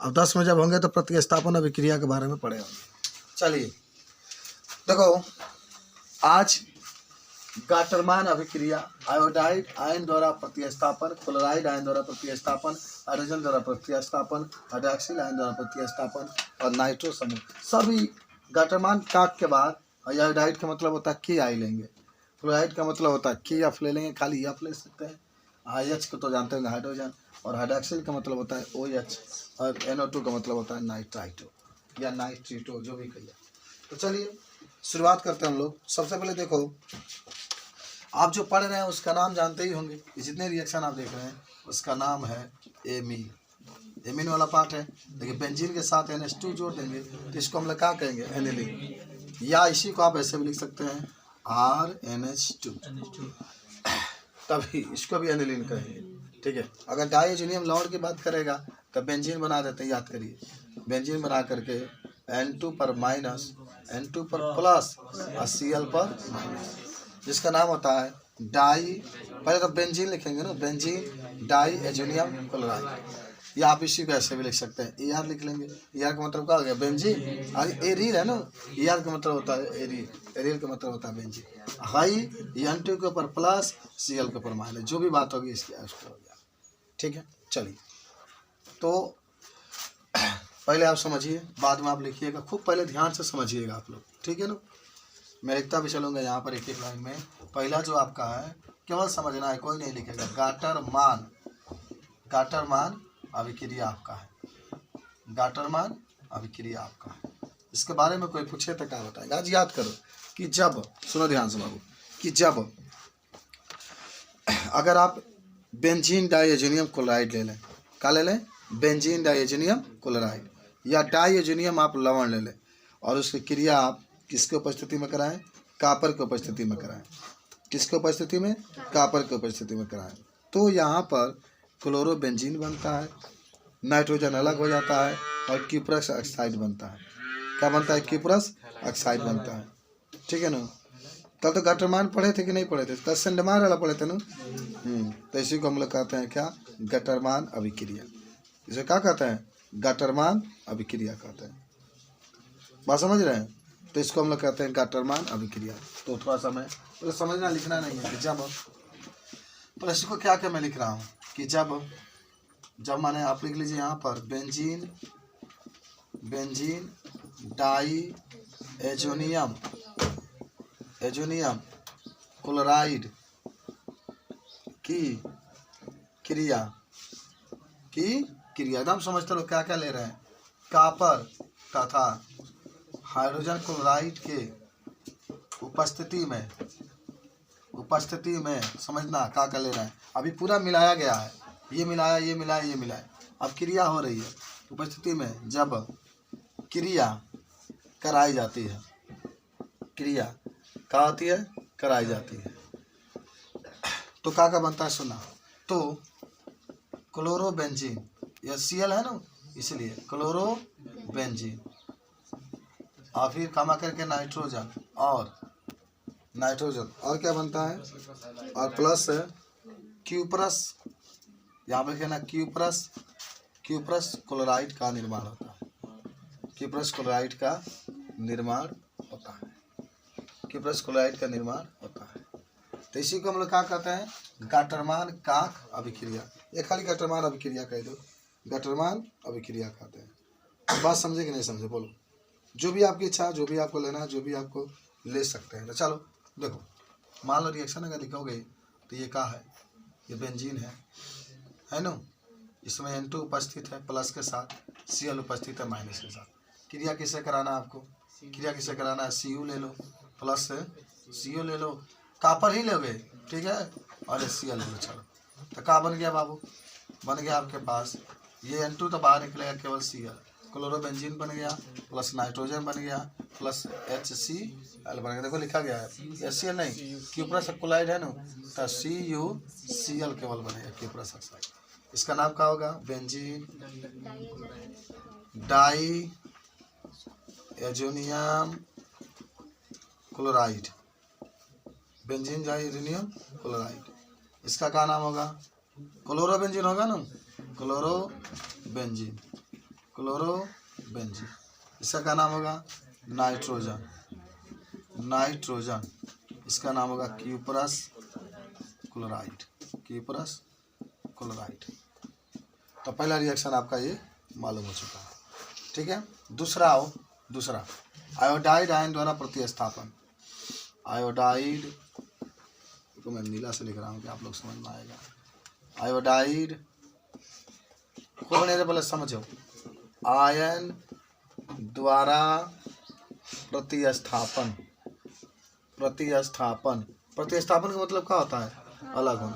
अब 10 में जब होंगे तो प्रतिस्थापन अभिक्रिया के बारे में पढ़े होंगे। चलिए देखो, आज गाटरमान अभिक्रिया, आयोडाइड आयन द्वारा प्रतिस्थापन, क्लोराइड आयन द्वारा प्रतिस्थापन, हाइड्रोजन द्वारा प्रतिस्थापन, हाइड्रॉक्सिल आयन द्वारा प्रतिस्थापन और नाइट्रो समूह, सभी गाटरमान काक के बाद आयोडाइड का मतलब होता है की आई लेंगे, क्लोराइड का मतलब होता है की एफ ले लेंगे, खाली एफ ले सकते हैं, आईएच को तो जानते होंगे हाइड्रोजन, और हाइड्रॉक्सिल का मतलब होता है OH, और NO2 का मतलब होता है नाइट्राइटो या नाइट्रीटो, जो भी कहिए। तो चलिए शुरुआत करते हैं हम लोग। सबसे पहले देखो, आप जो पढ़ रहे हैं उसका नाम जानते ही होंगे, जितने रिएक्शन आप देख रहे हैं उसका नाम है एमीन। एमीन वाला पार्ट है। देखिए बेंजीन के साथ NH2 जोड़ देंगे तो इसको हम लोग क्या कहेंगे, एनिलीन, या इसी को आप ऐसे भी लिख सकते हैं RNH2, तभी इसको भी एनिलीन कहेंगे। ठीक है, अगर डाइएजोनियम लौंड की बात करेगा तो बेंजीन बना देते हैं, याद करिए, बेंजीन बना करके N2 पर माइनस, N2 पर प्लस और Cl पर माइनस, जिसका नाम होता है डाई, पहले तो बेंजीन लिखेंगे ना, बेंजीन डाइएजोनियम क्लोराइड, या आप इसी को ऐसे भी लिख सकते हैं, ER लिख लेंगे। ER का मतलब क्या हो गया, बेंजीन, और एरील है ना, ER का मतलब होता है एरील, एरील का मतलब होता है बेंजीन। हाई N2 के ऊपर प्लस, Cl के ऊपर माइनस, जो भी बात होगी इसकी उसको हो गया। ठीक है, चलिए तो पहले आप समझिए, बाद में आप लिखिएगा, खूब पहले ध्यान से समझिएगा आप लोग, ठीक है ना। मैं लिखता भी चलूँगा यहाँ पर एक एक लाइन में। पहला जो आपका है केवल समझना है, कोई नहीं लिखेगा, गाटरमान, गाटरमान अभिक्रिया आपका है, गाटरमान अभिक्रिया आपका है। इसके बारे में कोई पूछे तो क्या बताएगा। आज याद करो कि जब, सुनो ध्यान से बाबू, कि जब अगर आप बेंजीन डाइएजोनियम क्लोराइड ले लें, क्या ले लें, बेंजीन डाइएजोनियम क्लोराइड या डाइएजोनियम आप लवण ले लें, और उसकी क्रिया आप किसके उपस्थिति में कराएं, कापर की उपस्थिति में कराएं, किसके उपस्थिति में, कापर की उपस्थिति में कराएं, तो यहाँ पर क्लोरोबेंजीन बनता है, नाइट्रोजन अलग हो जाता है और क्यूप्रस ऑक्साइड बनता है। क्या बनता है, क्यूप्रस ऑक्साइड बनता है। ठीक है ना। कल तो गाटरमान पढ़े थे कि नहीं पढ़े थे, कल सेंडमार वाला पढ़े थे ना। तो इसी को हम लोग कहते हैं क्या, गाटरमान अभिक्रिया। इसे क्या कहते हैं, गाटरमान अभिक्रिया कहते हैं। बात समझ रहे हैं। तो इसको हम लोग कहते हैं गाटरमान अभिक्रिया। तो थोड़ा सा मैं तो समझना, लिखना नहीं है कि जब, तो इसको क्या क्या मैं लिख रहा हूँ कि जब माने आप लिख लीजिए यहाँ पर benzene, benzene diazonium, azonium chloride की क्रिया, एकदम समझते लोग क्या क्या ले रहे हैं, कापर तथा हाइड्रोजन क्लोराइड के उपस्थिति में समझना क्या क्या ले रहे हैं। अभी पूरा मिलाया गया है, ये मिलाया, ये मिलाया, ये मिलाया, अब क्रिया हो रही है उपस्थिति में। जब क्रिया कराई जाती है, क्रिया क्या होती है, कराई जाती है, तो क्या बनता है, सुना, तो क्लोरोबेंजीन, यह Cl है ना, इसलिए क्लोरोबेंजीन, और फिर कमा करके नाइट्रोजन, और क्या बनता है, और प्लस क्यूप्रस, यहाँ पे कहना क्यूप्रस क्लोराइड का निर्माण होता है, क्यूप्रस क्लोराइड का निर्माण होता है, क्यूप्रस क्लोराइड का निर्माण होता है। तो इसी को हम लोग क्या कहते हैं, गाटरमान काक अभिक्रिया। ये खाली गाटरमान अभिक्रिया कह दो, गाटरमान अभिक्रिया कहते हैं। बात समझे कि नहीं समझे, बोलो। जो भी आपकी इच्छा, जो भी आपको लेना है, जो भी आपको ले सकते हैं। तो चलो देखो, मान लो रिएक्शन अगर लिखोगे तो ये क्या है, ये बेंजीन है ना, इसमें N2 उपस्थित है प्लस के साथ, Cl उपस्थित है माइनस के साथ। क्रिया किसे कराना है आपको, क्रिया किसे कराना है, Cu ले लो प्लस Cu ले लो, कापर ही लोगे, ठीक है, और Cl ले लो। चलो तो क्या बन गया बाबू, बन गया आपके पास ये N2 तो बाहर निकलेगा, केवल Cl, क्लोरोबेंजीन बन गया, प्लस नाइट्रोजन बन गया, प्लस HCl बन गया। देखो लिखा गया है, HCl नहीं, क्यूप्रस क्लोराइड है ना, तो CuCl केवल बनेगा, क्यूप्रस ऑक्साइड। इसका नाम क्या होगा, benzene diazonium chloride, benzene diazonium chloride. इसका क्या नाम होगा, क्लोरोबेंजीन होगा ना, क्लोरोबेंजीन क्लोरोबेंजीन। इसका क्या नाम होगा? नाइट्रोजन। नाइट्रोजन इसका नाम होगा क्यूपरस क्लोराइड। Cuprous chloride. तो पहला रिएक्शन आपका ये मालूम हो चुका है, ठीक है। दूसरा आओ, दूसरा आयोडाइड आयन द्वारा प्रतिस्थापन। आयोडाइड को मैं नीला से लिख रहा हूँ कि आप लोग समझ में आएगा। आयोडाइड को पहले समझो, आयन द्वारा प्रतिस्थापन। प्रतिस्थापन प्रतिस्थापन का मतलब क्या होता है? अलग होना।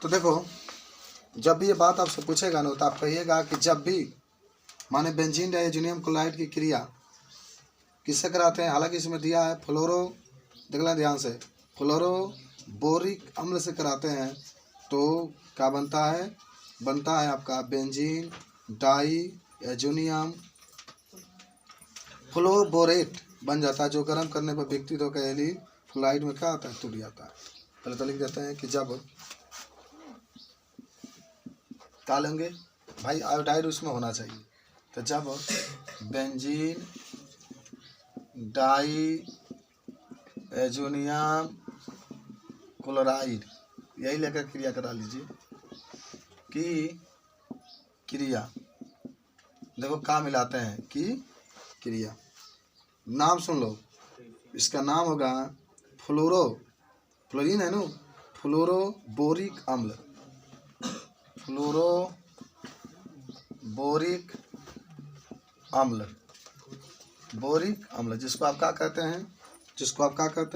तो देखो, जब भी ये बात आपसे पूछेगा ना तो आप कहिएगा कि जब भी माने बेंजीन डाइज़ोनियम क्लोराइड की क्रिया किससे कराते हैं? हालांकि इसमें दिया है फ्लोरो, देख लें ध्यान से, फ्लोरो बोरिक अम्ल से कराते हैं तो क्या बनता है? बनता है आपका बेंजीन डाइज़ोनियम फ्लोरोबोरेट बन जाता है, जो गर्म करने पर विकसित होकर एलिल फ्लोराइड में क्या आता है? टूट जाता है। पहले तो लिख देते हैं कि जब क्या लेंगे भाई, आयोडाइड उसमें होना चाहिए। तो जब बेंजीन डाइज़ोनियम क्लोराइड यही लेकर क्रिया करा लीजिए कि क्रिया, देखो क्या मिलाते हैं कि क्रिया, नाम सुन लो, इसका नाम होगा फ्लोरीन है ना, फ्लोरोबोरिक अम्ल। फ्लोरोबोरिक अम्ल, बोरिक अम्ल जिसको आप क्या कहते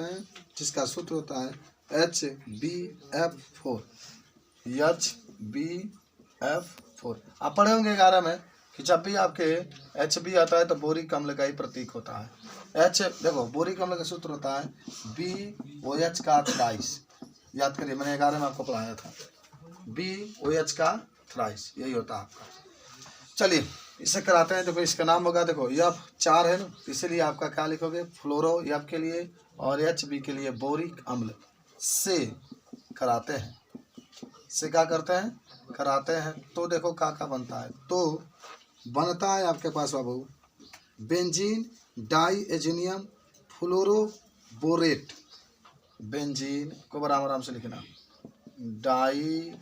हैं? जिसका सूत्र होता है HbF4। HbF4 आप पढ़े होंगे 11 में कि जब भी आपके Hb आता है तो बोरिक अम्ल का ही प्रतीक होता है। देखो बोरिक अम्ल का सूत्र होता है BOH का थ्राइस। याद करिए, मैंने 11 में आपको पढ़ाया था, BOH का थ्राइस यही होता है आपका। चलिए इसे कराते हैं। देखो इसका नाम होगा, देखो F4 है ना, इसीलिए आपका क्या लिखोगे? फ्लोरो F के लिए और HB के लिए बोरिक अम्ल से कराते हैं। से क्या करते हैं? कराते हैं। तो देखो क्या बनता है? तो बनता है आपके पास बाबू बेंजीन डाइज़ोनियम फ्लोरोबोरेट। बेंजीन को बड़ा आराम से लिखना, डाइज़ोनियम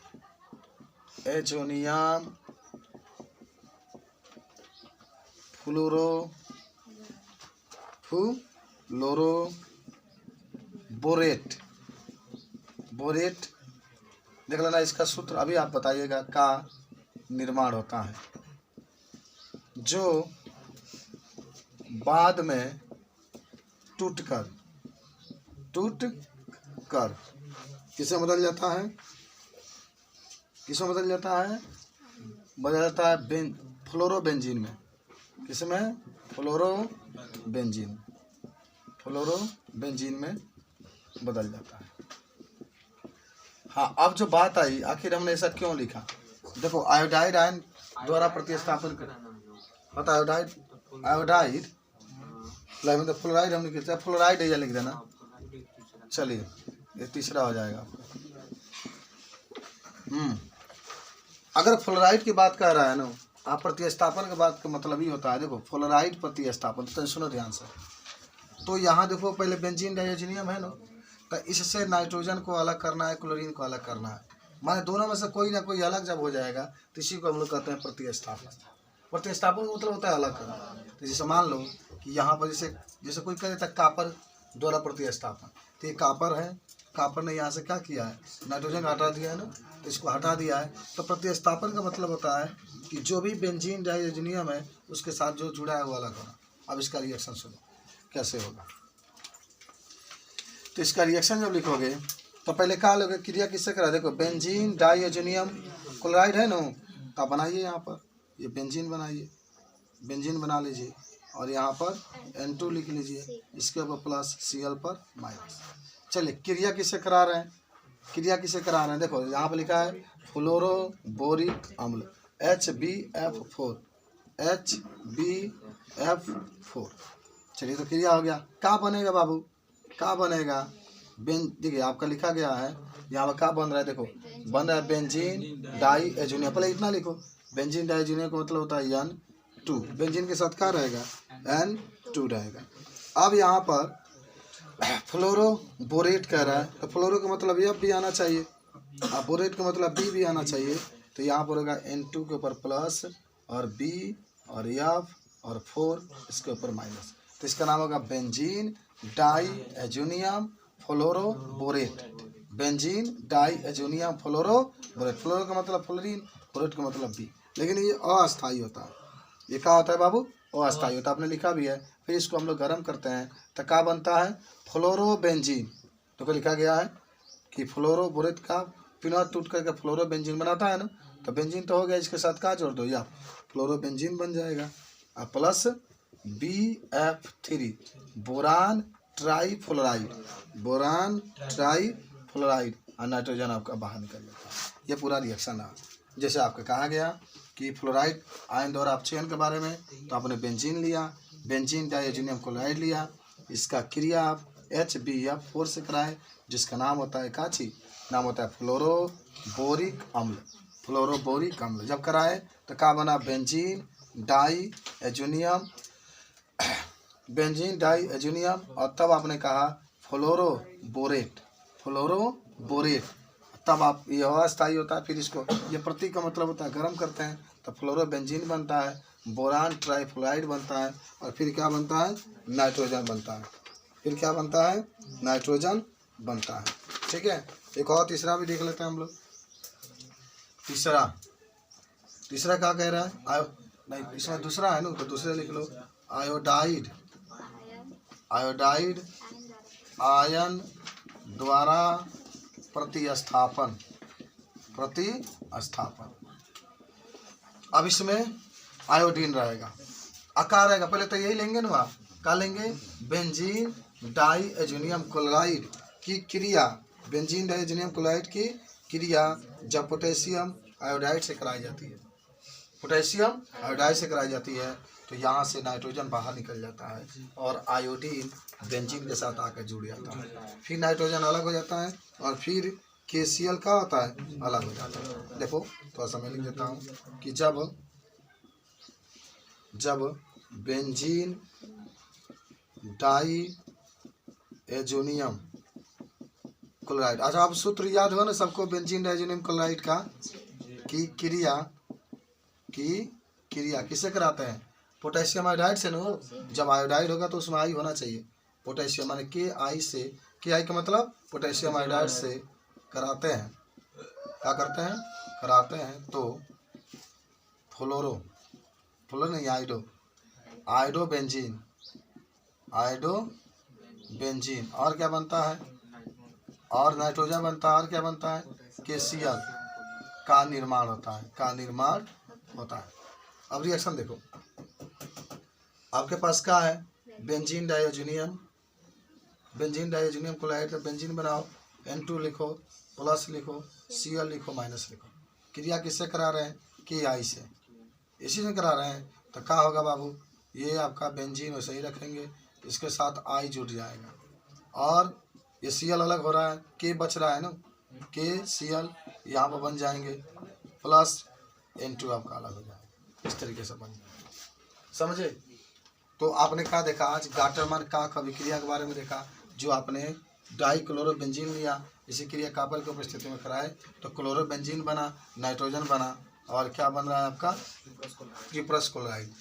फ्लोरोबोरेट। बोरेट देख लेना, इसका सूत्र अभी आप बताइएगा का निर्माण होता है, जो बाद में टूट कर किसे बदल जाता है? बदल जाता है फ्लोरोबेंजीन में। किसमें? फ्लोरोबेंजीन में बदल जाता है। हाँ, अब जो बात आई, आखिर हमने ऐसा क्यों लिखा? देखो आयोडाइड आयन द्वारा प्रतिस्थापन कर, आयोडाइड मतलब फ्लोराइड हमने लिखा, फ्लोराइड है, लिख देना। चलिए ये तीसरा हो जाएगा। अगर फ्लोराइड की बात कर रहा है ना आप, प्रतिस्थापन के बात का मतलब ही होता है, देखो फ्लोराइड प्रतिस्थापन, तो सुनो ध्यान से। तो यहाँ देखो पहले बेंजीन डाइज़ोनियम है ना, तो इससे नाइट्रोजन को अलग करना है, क्लोरीन को अलग करना है, माने दोनों में से कोई ना कोई अलग जब हो जाएगा तो इसी को हम लोग कहते हैं प्रतिस्थापन। प्रतिस्थापन का मतलब होता है अलग करना। तो जैसे मान लो कि यहाँ पर जैसे कोई कह देता कापर द्वारा प्रतिस्थापन, तो ये कापर है, कापर ने यहाँ से क्या किया है? नाइट्रोजन हटा दिया है ना, तो इसको हटा दिया है। तो प्रतिस्थापन का मतलब होता है कि जो भी बेंजीन डाइज़ोनियम है उसके साथ जो जुड़ा है वो अलग होना। अब इसका रिएक्शन सुनो कैसे होगा। तो इसका रिएक्शन जब लिखोगे तो पहले क्या लोगे? क्रिया किससे करा? देखो बेंजीन डाइज़ोनियम क्लोराइड है ना, तो आप बनाइए, यहाँ पर ये बेंजीन बनाइए, बेंजीन बना लीजिए और यहाँ पर N2 लिख लीजिए, इसके ऊपर प्लस Cl पर माइनस। चलिए क्रिया किससे करा रहे हैं? देखो यहाँ पर लिखा है फ्लोरोबोरिक अम्ल HbF4। चलिए तो क्रिया हो गया। क्या बनेगा बाबू? क्या बनेगा? देखिए आपका लिखा गया है यहाँ पर क्या बन रहा है, देखो बन रहा है बेंजीन डाइज़ोनियम, पहले इतना लिखो, बेंजीन डाइजीनियम का मतलब होता है N2। बेंजीन के साथ क्या रहेगा, N2 रहेगा। अब यहाँ पर फ्लोरोबोरेट कह रहा है, तो फ्लोरो का मतलब F भी आना चाहिए, अब बोरेट का मतलब B भी आना चाहिए। तो यहाँ पर होगा N2 के ऊपर प्लस और B और F और 4 इसके ऊपर माइनस, तो इसका नाम होगा benzene diazonium fluoroborate. Benzene diazonium fluoroborate. Fluoro का मतलब फ्लोरीन, बोरेट का मतलब B। लेकिन ये अस्थायी होता है, ये क्या होता है बाबू, अस्थायी होता है, आपने लिखा भी है। फिर इसको हम लोग गर्म करते हैं तो क्या बनता है, फ्लोरोबेंजीन। तो क्या लिखा गया है कि फ्लोरोबोरेट का फिनॉल टूट करके फ्लोरोबेंजीन बनाता है ना, तो बेंजीन तो हो गया, इसके साथ क्या जोड़ दो, या फ्लोरोबेंजीन बन जाएगा। अब plus BF3 boron trifluoride, boron trifluoride, और नाइट्रोजन आपका बाहर निकल जाता है। ये पूरा रिएक्शन है। जैसे आपको कहा गया कि फ्लोराइड आयन द्वारा अपचयन के बारे में, तो आपने बेंजीन लिया, बेंजीन डाइएजुनियम क्लोराइड लिया, इसका क्रिया आप HBF4 से कराएं, जिसका नाम होता है काची, नाम होता है फ्लोरोबोरिक अम्ल। फ्लोरोबोरिक अम्ल जब कराए तो क्या बना, बेंजीन डाइएजुनियम, बेंजीन डाइएजुनियम, और तब आपने कहा फ्लोरोबोरेट, फ्लोरोबोरेट, तब आप ये अस्थायी होता है। फिर इसको, ये प्रतीक का मतलब होता है गर्म करते हैं तो फ्लोरोबेंजीन बनता है, बोरान ट्राईफ्लोराइड बनता है, और फिर क्या बनता है, नाइट्रोजन बनता है। फिर क्या बनता है, नाइट्रोजन बनता है। ठीक है, एक और तीसरा भी देख लेते हैं हम लोग। तीसरा क्या कह रहा है, नहीं इसमें दूसरा है ना, तो दूसरे लिख लो। आयोडाइड, आयोडाइड आयन द्वारा प्रतिस्थापन, प्रतिस्थापन। अब इसमें आयोडीन रहेगा, अकार रहेगा, पहले तो यही लेंगे ना, क्या लेंगे, बेंजीन डाइएजुनियम क्लोराइड की क्रिया, बेंजीन डाइएजुनियम क्लोराइड की क्रिया जब पोटेशियम आयोडाइड से कराई जाती है, पोटेशियम आयोडाइड से कराई जाती है, तो यहाँ से नाइट्रोजन बाहर निकल जाता है और आयोडीन बेंजीन के साथ आकर जुड़ जाता है। फिर नाइट्रोजन अलग हो जाता है और फिर KCl का होता है, अलग हो जाता है। देखो थोड़ा सा मैं लिख देता हूँ कि जब बेंजीन डाइएजुनियम क्लोराइड, अच्छा आप सूत्र याद हो ना सबको, बेंजीन डाइएजुनियम क्लोराइड का की क्रिया किससे कराते हैं, पोटेशियम आयोडाइड से ना। जब आयोडाइड होगा तो उसमें आई होना चाहिए, पोटेशियम माने KI से, KI का मतलब पोटेशियम आयोडाइड से कराते हैं, क्या करते हैं, कराते हैं, तो फ्लोरो नहीं आयोडो बेंजीन, और क्या बनता है, और नाइट्रोजन बनता है, और क्या बनता है, KCl का निर्माण होता है, अब रिएक्शन देखो, आपके पास क्या है, बेंजीन डाइएजुनियम क्लोराइड का बेंजीन बनाओ, N2 लिखो, प्लस लिखो, Cl लिखो, माइनस लिखो। क्रिया किससे करा रहे हैं, KI से, इसी में करा रहे हैं, तो क्या होगा बाबू, ये आपका बेंजीन वैसे ही रखेंगे, इसके साथ I जुड़ जाएगा, और ये Cl अलग हो रहा है, K बच रहा है ना, KCl यहाँ पर बन जाएंगे, प्लस N2 आपका अलग हो जाएगा, इस तरीके से बन जाएगा, समझे। तो आपने क्या देखा आज, गाटरमैन का अभिक्रिया के बारे में देखा, जो आपने डाइक्लोरोबेंजीन लिया, इसी क्रिया कापर की उपस्थिति में कराए तो क्लोरोबेंजीन बना, नाइट्रोजन बना, और क्या बन रहा है आपका, ट्रिपरस क्लोराइड।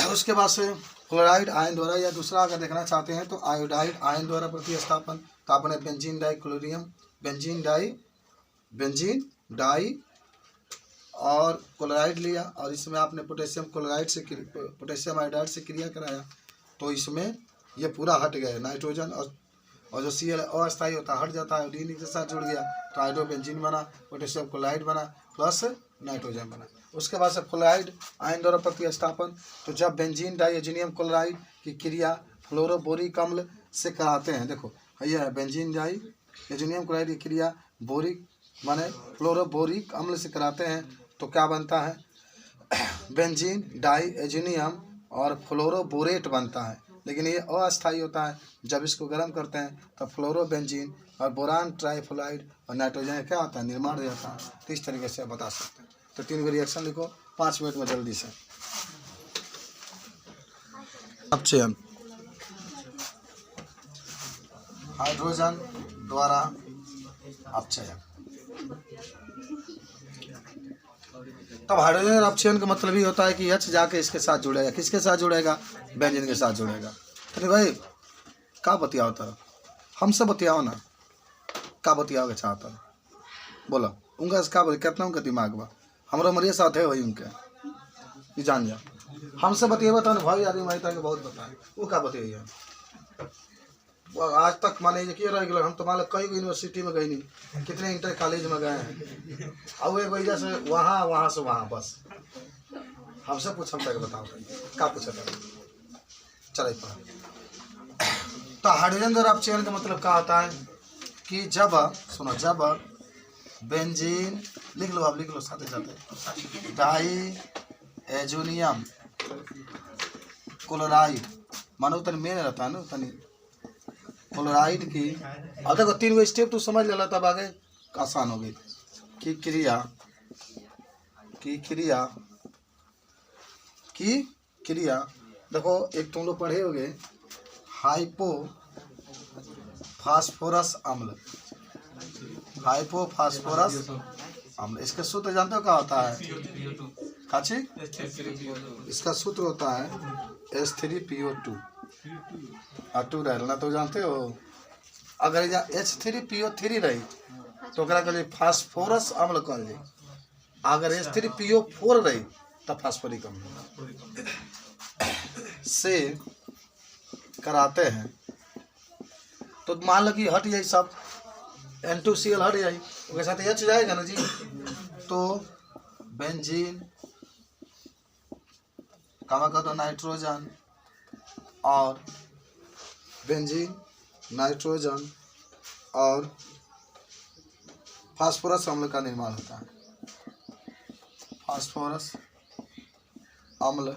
उसके बाद से क्लोराइड आयन द्वारा, या दूसरा अगर देखना चाहते हैं तो आयोडाइड आयन द्वारा प्रतिस्थापन, तो आपने बेंजीन डाई और क्लोराइड लिया, और इसमें आपने पोटेशियम आयोडाइड से क्रिया कराया, तो इसमें ये पूरा हट गया नाइट्रोजन, और जो Cl अस्थायी होता है हट जाता है, आयोडीन के साथ जुड़ गया, तो आयोडो बेंजीन बना, पोटेशियम क्लोराइड बना, प्लस नाइट्रोजन बना। उसके बाद से फ्लोराइड आयन द्वारा प्रतिस्थापन, तो जब बेंजीन डाइएजुनियम क्लोराइड की क्रिया फ्लोरोबोरिक अम्ल से कराते हैं, देखो ये है बेंजीन डाइएजुनियम क्लोराइड की क्रिया बोरिक माने फ्लोरोबोरिक अम्ल से कराते हैं, तो क्या बनता है, बेंजीन डाइएजुनियम और फ्लोरोबोरेट बनता है, लेकिन ये अस्थायी होता है। जब इसको गर्म करते हैं तो फ्लोरोबेंजीन और बोरान ट्राईफ्लोराइड और नाइट्रोजन क्या होता है, निर्माण हो जाता है। तो इस तरीके से बता सकते हैं। तो 3 रिएक्शन लिखो, 5 मिनट में जल्दी से। अपचयन, हाइड्रोजन द्वारा अपचयन। तब हाइड्रोजन अपचयन का मतलब ही होता है कि H जाके इसके साथ जुड़ेगा। किसके साथ जुड़ेगा? बेंजीन के साथ जुड़ेगा। अरे भाई का बतियाओ तर, हमसे बतियाओ ना, का बतियाओ के चाहता बोलो। उनका का कितना उनका दिमाग बा, हमारा मरिए साथ है वही उनके, ये जान जा। हमसे बतिएबा तो भाई आदमी माई के बहुत बताए, वो का बतिया आज तक माने कि रह गए। हम तो मान लो कई यूनिवर्सिटी में गए नहीं, कितने इंटर कॉलेज में गए हैं, और एक वजह से वहाँ से वहाँ बस हमसे पूछ, हम तक बताओ का पूछा था। चले तो हाइड्रोजन द्वारा अपचयन का मतलब क्या होता है कि जब सुनो, जब बेंजीन लिख लो, आप लिख लो साथ साथ, डाई एजोनियम क्लोराइड, मानो तन मेन रहता है ना तनी क्लोराइड की। अब देखो 3 गो स्टेप तू समझ लेला, तब आगे आसान हो गई। की क्रिया देखो, एक तुम लोग पढ़े होगे हाइपो फास्फोरस अम्ल, हाइपोफास्फोरस अम्ल। इसका सूत्र जानते हो क्या होता है? काची? इसका सूत्र होता है H3PO2 और 2 रहना तो जानते हो। अगर H3PO3 रही तो कहलिए फास्फोरस अम्ल कहल जाए। अगर H3PO4 रही तो फास्फोरिक अम्ल से कराते हैं। तो मान लो कि हट जाए सब, N2Cl हट जाए, उसके साथ H जाएगा ना जी, तो बेंजीन कामा का तो नाइट्रोजन, और बेंजीन नाइट्रोजन और फास्फोरस अम्ल का निर्माण होता है। फास्फोरस अम्ल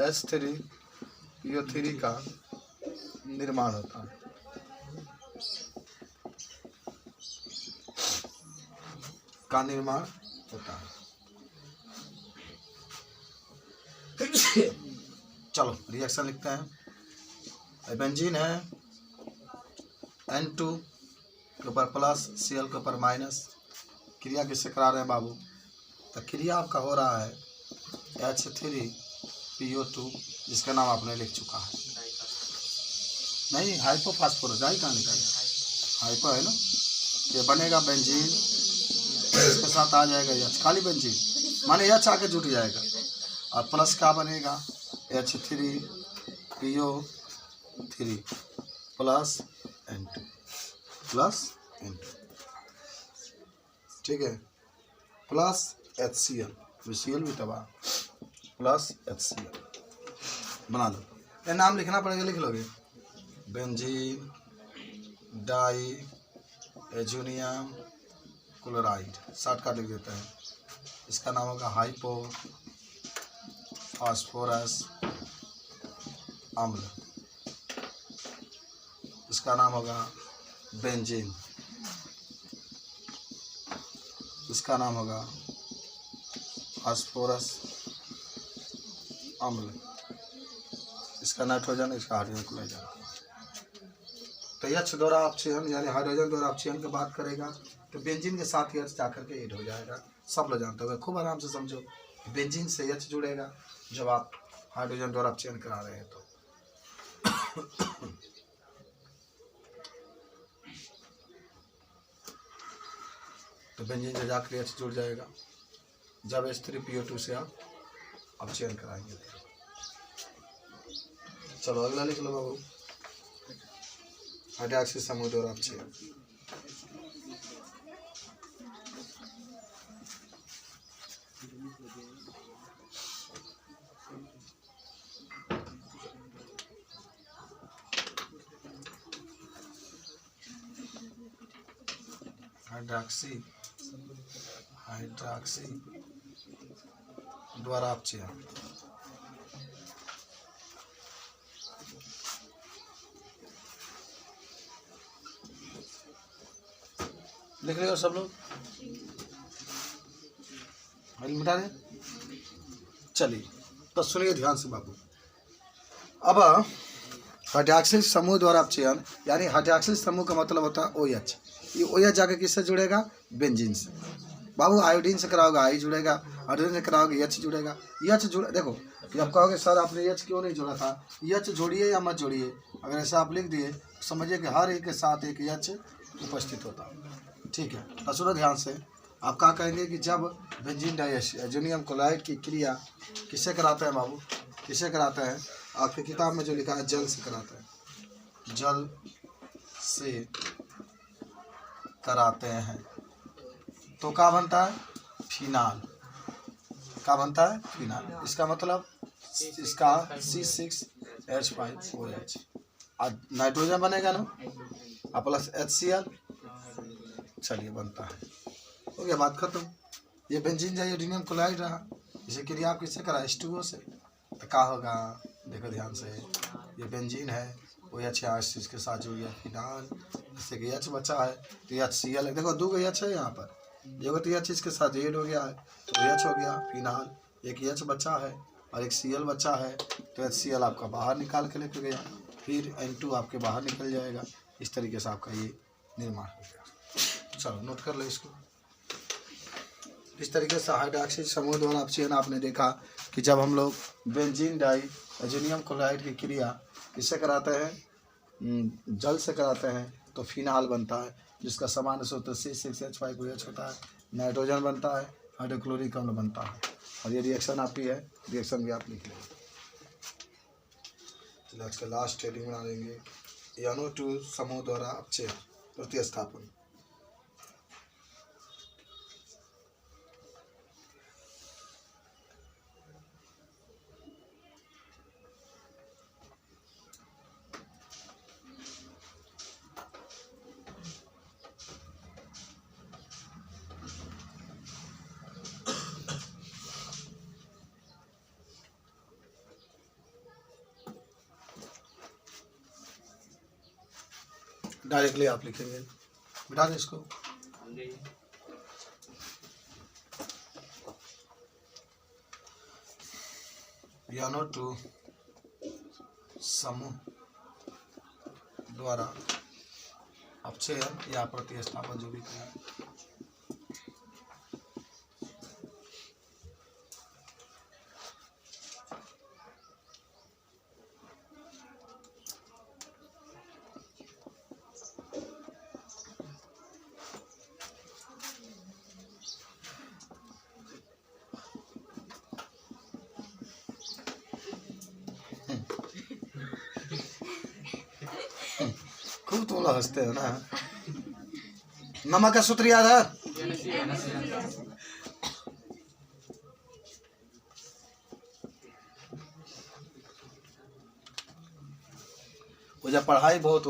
H3PO3 का निर्माण होता है। चलो रिएक्शन लिखते हैं। बेंजीन है N2 के ऊपर प्लस, Cl के ऊपर माइनस। क्रिया किससे करा रहे हैं बाबू? तो क्रिया आपका हो रहा है H3PO2, जिसका नाम आपने लिख चुका है। नहीं, हाइपोफास्फोरस आई कहाँ निकाले, हाइपो है ना, ये बनेगा बेंजीन, इसके साथ आ जाएगा H, खाली बेंजीन माने H आके जुट जाएगा, और प्लस क्या बनेगा H3PO3 प्लस N2, ठीक है, प्लस HCl, Cl भी तबाह, प्लस HCl बना लो। ये नाम लिखना पड़ेगा, लिख लोगे। Benzene diazonium chloride, shortcut लिख देते हैं। इसका नाम होगा हाइपो फास्फोरस अम्ल, इसका नाम होगा बेंजीन, इसका नाम होगा फास्फोरस अम्ल, इसका नाइट्रोजन, इसका हाइड्रोजन क्लोराइड। तो H द्वारा अपचयन यानी हाइड्रोजन द्वारा अपचयन की बात करेगा तो बेंजीन के साथ H जाकर के ऐड हो जाएगा। सब लोग जानते हो, खूब आराम से समझो। बेंजीन से H जुड़ेगा जब आप हाइड्रोजन द्वारा अपचयन करा रहे हैं तो बेंजीन से जाकर H जुड़ जाएगा जब H3PO2 से आप अपचयन कराएंगे। चलो अगला लिख लो बाबू, हाइड्रोक्सी समूह द्वारा अपचयन। हाइड्रोक्सी द्वारा अपचयन। लिख रहे हो सब लोग? मिटा दे। चलिए तो सुनिए ध्यान से बाबू। अब हाइड्रॉक्सिल समूह द्वारा अपचयन, यानी हाइड्रॉक्सिल समूह का मतलब होता है OH। ये OH जाकर किससे जुड़ेगा? बेंजीन से। बाबू आयोडीन से कराओगे आई जुड़ेगा, हाइड्रोजन से कराओगे H जुड़ेगा। H जुड़े, देखो जब कहोगे सर आपने H क्यों नहीं जोड़ा था, H जोड़िए या मत जोड़िए, अगर ऐसा आप लिख दिए समझिए कि हर एक के साथ एक H उपस्थित होता। ठीक है, तो सुनो ध्यान से। आप क्या कहेंगे कि जब बेंजीन डाइअमोनियम क्लोराइड की क्रिया किससे कराते हैं बाबू? किससे कराते हैं? आपकी किताब में जो लिखा है जल से कराते हैं, जल से कराते हैं। तो क्या बनता है? फिनाल। क्या बनता है? फिनाल। इसका मतलब इसका C6H5OH। नाइट्रोजन बनेगा ना, और प्लस HCl। चलिए बनता है, हो गया बात खत्म। ये बेंजीन डाइअमोनियम क्लोराइड रहा, इसे क्रिया आप किससे करा? H2O से। तो क्या होगा? देखो ध्यान से, ये बेंजीन है, OH इसके साथ जुड़ गया फिनाल, इससे कि H बचा है तो HCl। देखो 2 H है यहाँ पर, ये तो H इसके साथ ऐड हो गया है तो H हो गया फिनाल, एक H बचा है और एक Cl बचा है तो HCl आपका बाहर निकाल के लेके गया, फिर N2 आपके बाहर निकल जाएगा। इस तरीके से आपका ये निर्माण हो गया। चलो नोट कर लो इसको। इस तरीके से हाइड्रॉक्सिल समूह द्वारा अपचयन आपने देखा कि जब हम लोग बेंजीन डाइअमोनियम क्लोराइड की क्रिया किससे कराते हैं? जल से कराते हैं तो फिनाल बनता है, जिसका सामान्य सूत्र C6H5OH होता है। नाइट्रोजन बनता है, हाइड्रोक्लोरिक अम्ल बनता है। और ये रिएक्शन आपकी है, रिएक्शन भी आप लिख लेंगे। चलिए आज का लास्ट हेडिंग बना लेंगे, NO2 समूह द्वारा अपचयन प्रतिस्थापन। डायरेक्टली आप लिखेंगे, मिटा दें इसको। NO2 समूह द्वारा अपचयन या प्रतिस्थापन जो भी कहें। खूब तुम लोग हंसते हो ना। नमक का सूत्र याद है? वो जब पढ़ाई बहुत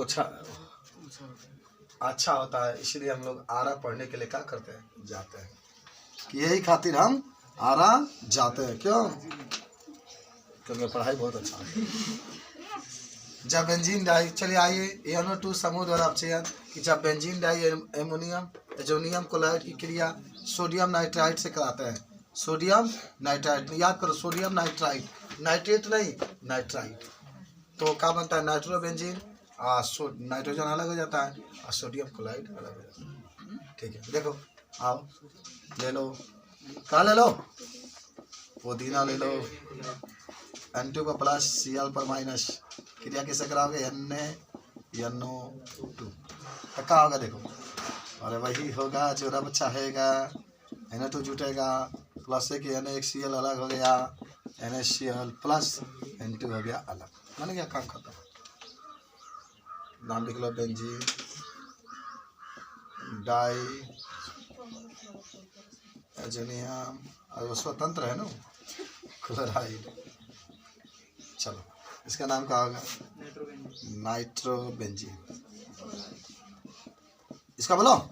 अच्छा होता है, इसलिए हम लोग आरा पढ़ने के लिए क्या करते हैं? जाते हैं। कि यही खातिर हम आरा जाते हैं। क्यों? क्योंकि पढ़ाई बहुत अच्छा है। जब बेंजीन डाई, चलिए आइए NO2 समूह द्वारा अपचयन कि जब बेंजीन डाइअमोनियम क्लोराइड की क्रिया सोडियम नाइट्राइट से कराते हैं। सोडियम नाइट्राइट, याद करो सोडियम नाइट्राइट, नाइट्रेट नहीं नाइट्राइट। तो क्या बनता है? नाइट्रोबेंजीन, नाइट्रोजन अलग हो जाता है और सोडियम क्लोराइड अलग हो जाता है। ठीक है, देखो आओ ले लो, क्या ले लो? पुदीना ले लो। N2 पर प्लस Cl पर माइनस, क्रिया किसे कराओगे? NO2। तो क्या होगा? देखो, अरे वही होगा जो रब चाहेगा। NO2 जुटेगा, प्लस से कि NaCl अलग हो गया, NaCl प्लस N2 हो गया अलग, मान गया काम खत्म। नाम लिख लो, बेंजीन डाइअमोनियम, और स्वतंत्र है ना क्लोराइड। चलो इसका नाम क्या होगा? नाइट्रोबेंजीन। इसका बोलो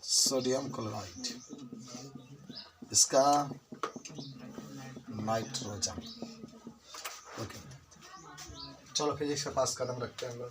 सोडियम क्लोराइड, इसका नाइट्रोजन। ओके, चलो फिजिक्स का पास कदम रखते हैं हम लोग।